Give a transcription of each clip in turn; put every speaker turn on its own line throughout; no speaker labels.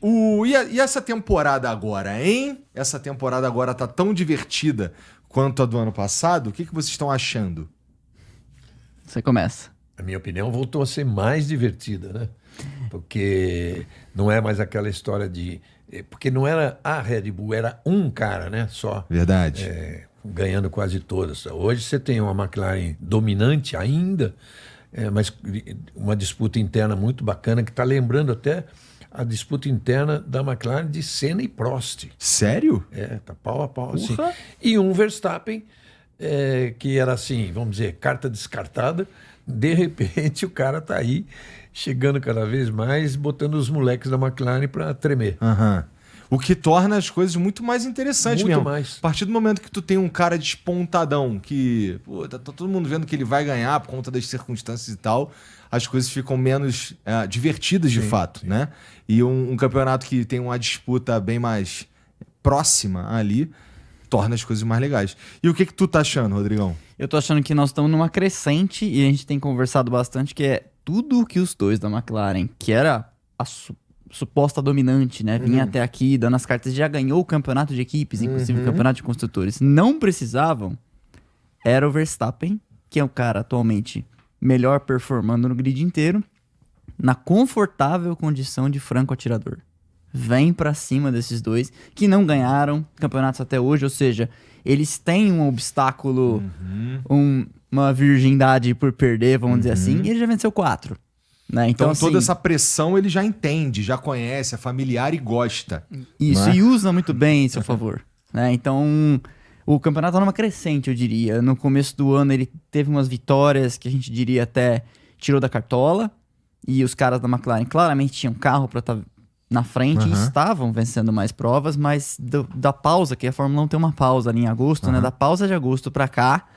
E essa temporada agora, hein? Essa temporada agora tá tão divertida quanto a do ano passado? O que vocês estão achando?
Você começa.
A minha opinião voltou a ser mais divertida, né? Porque não é mais aquela história de... Porque não era a Red Bull, era um cara, né? Só.
Verdade.
Ganhando quase todas. Hoje você tem uma McLaren dominante ainda, mas uma disputa interna muito bacana, que está lembrando até a disputa interna da McLaren de Senna e Prost.
Sério?
Tá pau a pau, assim. E um Verstappen, que era assim, vamos dizer, carta descartada, de repente o cara tá aí, chegando cada vez mais, botando os moleques da McLaren para tremer.
O que torna as coisas muito mais interessantes
Muito
mesmo.
mais.
A partir do momento que tu tem um cara despontadão, que tá todo mundo vendo que ele vai ganhar por conta das circunstâncias e tal, as coisas ficam menos divertidas de fato, né? E um campeonato que tem uma disputa bem mais próxima ali, torna as coisas mais legais. E o que tu tá achando, Rodrigão?
Eu tô achando que nós estamos numa crescente e a gente tem conversado bastante, que é tudo que os dois da McLaren, que era a suposta dominante, né? Vinha até aqui, dando as cartas, já ganhou o campeonato de equipes, inclusive o campeonato de construtores. Não precisavam. Era o Verstappen, que é o cara atualmente melhor performando no grid inteiro, na confortável condição de franco atirador. Vem pra cima desses dois, que não ganharam campeonatos até hoje, ou seja, eles têm um obstáculo, uma virgindade por perder, vamos dizer assim, e ele já venceu 4. Né?
Então
assim,
toda essa pressão ele já entende, já conhece, é familiar e gosta.
Isso,
né?
e usa muito bem em seu favor. Né? Então, o campeonato tá numa crescente, eu diria. No começo do ano ele teve umas vitórias que a gente diria até tirou da cartola, e os caras da McLaren claramente tinham carro para estar na frente e estavam vencendo mais provas, mas da pausa, que a Fórmula 1 tem uma pausa ali em agosto, né? Da pausa de agosto para cá,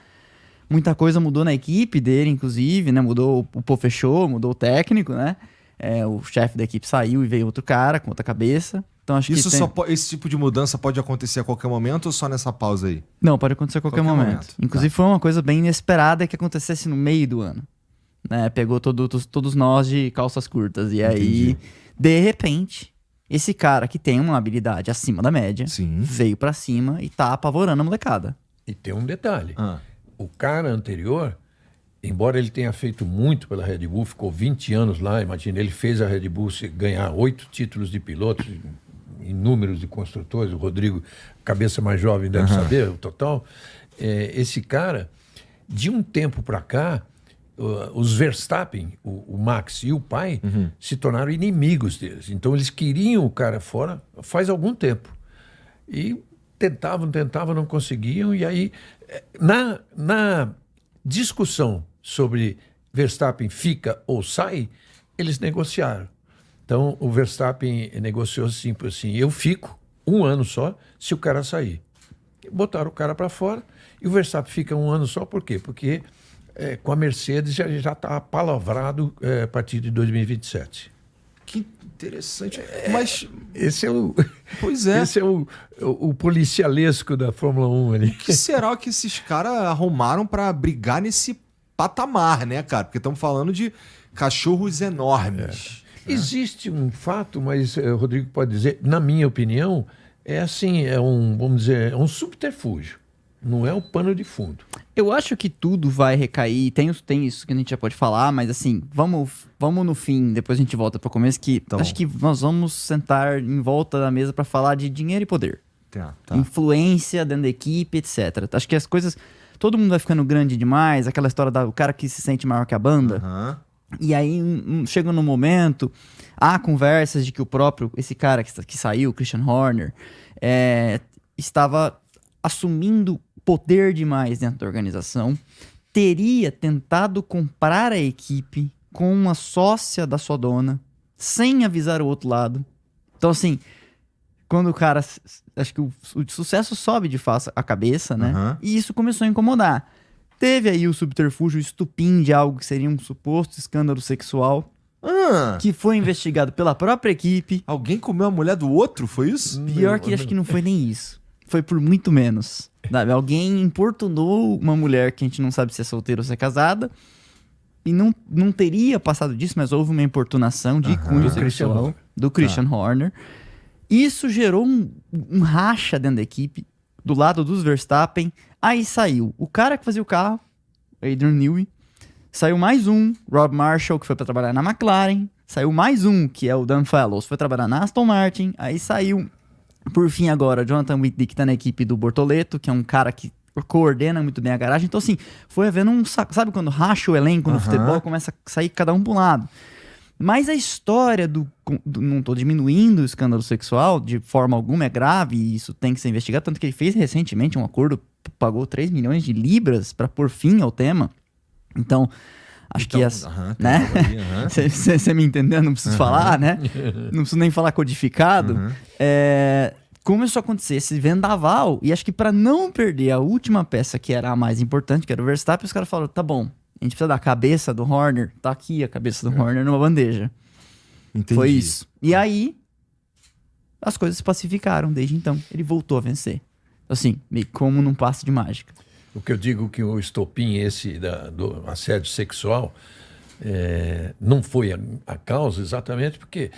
muita coisa mudou na equipe dele, inclusive, né? Mudou o Pô fechou, mudou o técnico, né? O chefe da equipe saiu e veio outro cara com outra cabeça. Então acho
Isso
que
esse tipo de mudança pode acontecer a qualquer momento ou só nessa pausa aí?
Não, pode acontecer a qualquer momento. Inclusive foi uma coisa bem inesperada que acontecesse no meio do ano. Né? Pegou todos nós de calças curtas. E aí, de repente, esse cara que tem uma habilidade acima da média, veio pra cima e tá apavorando a molecada.
E tem um detalhe. O cara anterior, embora ele tenha feito muito pela Red Bull, ficou 20 anos lá, imagina, ele fez a Red Bull ganhar 8 títulos de pilotos, inúmeros de construtores, o Rodrigo, cabeça mais jovem, deve saber o total. Esse cara, de um tempo para cá, os Verstappen, o Max e o pai, se tornaram inimigos deles. Então eles queriam o cara fora faz algum tempo. E tentavam, não conseguiam. E aí, na discussão sobre Verstappen fica ou sai, eles negociaram. Então o Verstappen negociou assim, eu fico 1 ano só se o cara sair. Botaram o cara para fora e o Verstappen fica 1 ano só, por quê? Porque com a Mercedes já está palavrado a partir de 2027.
Que interessante. Mas
esse é o...
Pois é.
Esse é o policialesco da Fórmula 1 ali.
O que será que esses caras arrumaram para brigar nesse patamar, né, cara? Porque estamos falando de cachorros enormes.
Existe um fato, mas o Rodrigo pode dizer, na minha opinião, vamos dizer, é um subterfúgio. Não é um pano de fundo.
Eu acho que tudo vai recair, tem isso que a gente já pode falar, mas assim, vamos no fim, depois a gente volta para o começo, que acho que nós vamos sentar em volta da mesa para falar de dinheiro e poder. Influência dentro da equipe, etc. Acho que as coisas, todo mundo vai ficando grande demais, aquela história do cara que se sente maior que a banda. E aí chega num momento, há conversas de que o próprio, esse cara que saiu, Christian Horner, estava assumindo poder demais dentro da organização, teria tentado comprar a equipe com uma sócia da sua dona, sem avisar o outro lado. Então, assim, quando o cara... Acho que o sucesso sobe de face a cabeça, né? E isso começou a incomodar. Teve aí o subterfúgio, o estupim de algo que seria um suposto escândalo sexual, que foi investigado pela própria equipe.
Alguém comeu a mulher do outro, foi isso?
Pior que acho que não foi nem isso. Foi por muito menos. Sabe? Alguém importunou uma mulher que a gente não sabe se é solteira ou se é casada. E não teria passado disso, mas houve uma importunação de cunho sexual. do Christian Horner. Isso gerou um racha dentro da equipe, do lado dos Verstappen. Aí saiu o cara que fazia o carro, Adrian Newey. Saiu mais um, Rob Marshall, que foi para trabalhar na McLaren. Saiu mais um, que é o Dan Fellows, foi trabalhar na Aston Martin. Aí saiu, por fim agora, Jonathan Whitney, que tá na equipe do Bortoleto, que é um cara que coordena muito bem a garagem. Então assim, foi havendo um... Sabe quando racha o elenco no futebol, começa a sair cada um para um lado. Mas a história não tô diminuindo o escândalo sexual de forma alguma, é grave e isso tem que ser investigado. Tanto que ele fez recentemente um acordo, pagou 3 milhões de libras para pôr fim ao tema. Então, acho que né? Você me entendeu? Não preciso falar, né? Não preciso nem falar codificado. Começou a acontecer esse vendaval e acho que para não perder a última peça que era a mais importante, que era o Verstappen, os caras falaram, tá bom, a gente precisa da cabeça do Horner, tá aqui a cabeça do Horner numa bandeja.
Entendi.
Foi isso. E aí, as coisas se pacificaram desde então. Ele voltou a vencer. Assim, meio como num passe de mágica.
O que eu digo que o estopim esse do assédio sexual não foi a causa exatamente porque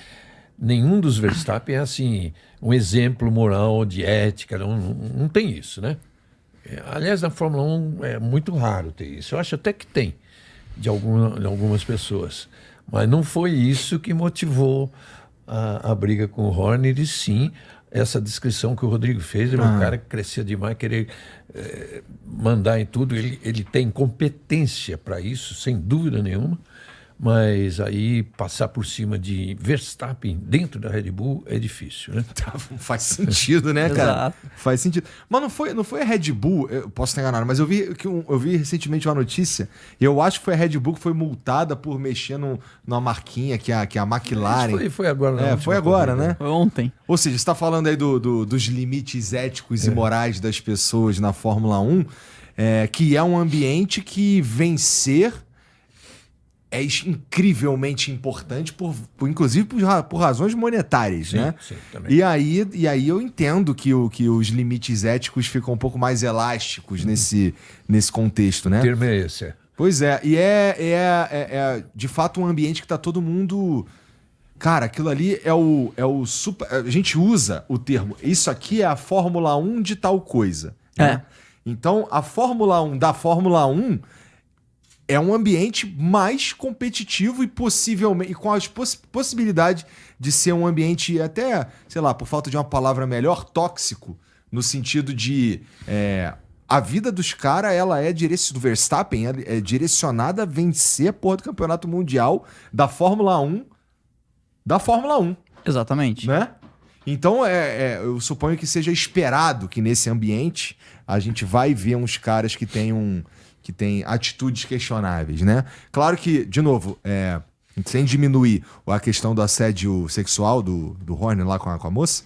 nenhum dos Verstappen é assim um exemplo moral de ética, não tem isso, né? Aliás, na Fórmula 1 é muito raro ter isso. Eu acho até que tem de algumas pessoas, mas não foi isso que motivou a briga com o Horner, e sim essa descrição que o Rodrigo fez. Ele é um cara que crescia demais, querer mandar em tudo. Ele tem competência para isso, sem dúvida nenhuma, mas aí passar por cima de Verstappen dentro da Red Bull é difícil, né?
Faz sentido, né, cara? Faz sentido. Mas não foi a Red Bull, eu posso estar enganado, mas eu vi recentemente uma notícia, e eu acho que foi a Red Bull que foi multada por mexer numa marquinha que a McLaren...
Foi agora.
Foi agora, né?
Foi ontem.
Ou seja, você está falando aí dos limites éticos e morais das pessoas na Fórmula 1, que é um ambiente que vencer é incrivelmente importante, inclusive por razões monetárias, né?
Sim, também.
E aí eu entendo que os limites éticos ficam um pouco mais elásticos nesse contexto, né?
O termo é esse.
Pois é, e é de fato um ambiente que tá todo mundo... Cara, aquilo ali é o super... A gente usa o termo, isso aqui é a Fórmula 1 de tal coisa. Né? Então, a Fórmula 1 da Fórmula 1... é um ambiente mais competitivo e possivelmente com as possibilidade de ser um ambiente até, sei lá, por falta de uma palavra melhor, tóxico, no sentido de a vida dos caras, ela do Verstappen, é direcionada a vencer a porra do campeonato mundial da Fórmula 1. Da Fórmula 1.
Exatamente.
Né? Então, eu suponho que seja esperado que nesse ambiente a gente vai ver uns caras que tem atitudes questionáveis, né? Claro que, de novo, sem diminuir a questão do assédio sexual do Horner lá com a moça,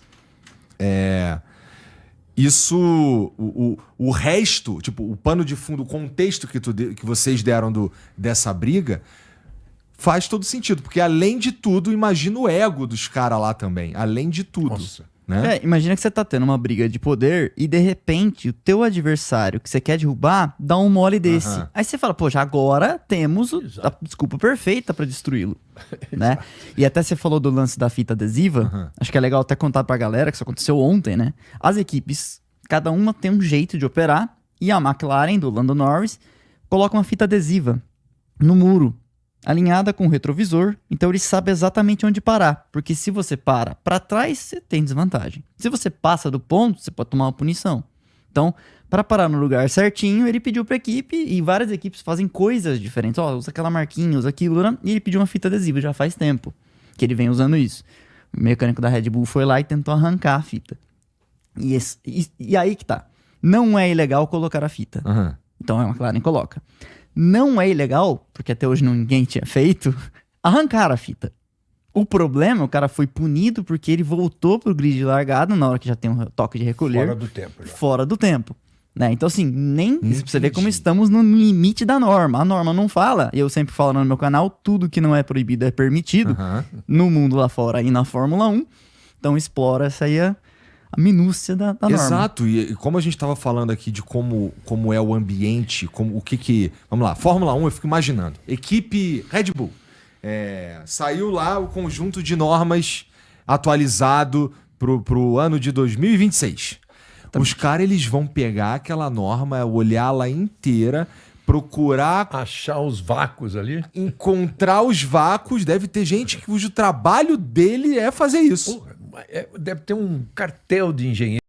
isso, o resto, tipo, o pano de fundo, o contexto que vocês deram dessa briga, faz todo sentido, porque além de tudo, imagina o ego dos caras lá também, além de tudo.
Nossa.
Né?
Imagina que você tá tendo uma briga de poder e de repente o teu adversário que você quer derrubar dá um mole desse. Aí você fala, poxa, agora temos a desculpa perfeita pra destruí-lo. Né? E até você falou do lance da fita adesiva, acho que é legal até contar pra galera que isso aconteceu ontem, né? As equipes, cada uma tem um jeito de operar e a McLaren, do Lando Norris, coloca uma fita adesiva no muro, alinhada com o retrovisor, então ele sabe exatamente onde parar, porque se você para para trás, você tem desvantagem. Se você passa do ponto, você pode tomar uma punição. Então, para parar no lugar certinho, ele pediu para a equipe, e várias equipes fazem coisas diferentes. Usa aquela marquinha, usa aquilo, né? E ele pediu uma fita adesiva, já faz tempo que ele vem usando isso. O mecânico da Red Bull foi lá e tentou arrancar a fita. E aí que tá. Não é ilegal colocar a fita. Então a McLaren coloca. Não é ilegal, porque até hoje ninguém tinha feito, arrancar a fita. O problema, o cara foi punido porque ele voltou pro grid de largada na hora que já tem um toque de recolher.
Fora do tempo. Já.
Fora do tempo. Né? Então, assim, você vê como estamos no limite da norma. A norma não fala, e eu sempre falo no meu canal, tudo que não é proibido é permitido, no mundo lá fora e na Fórmula 1. Então, explora essa aí a minúcia da norma.
Exato, e como a gente estava falando aqui de como é o ambiente, vamos lá, Fórmula 1, eu fico imaginando, equipe Red Bull, saiu lá o conjunto de normas atualizado pro ano de 2026. Os caras, eles vão pegar aquela norma, olhar-la inteira, procurar
Achar os vácuos ali.
encontrar os vácuos. Deve ter gente cujo trabalho dele é fazer isso.
Porra, deve ter um cartel de engenheiros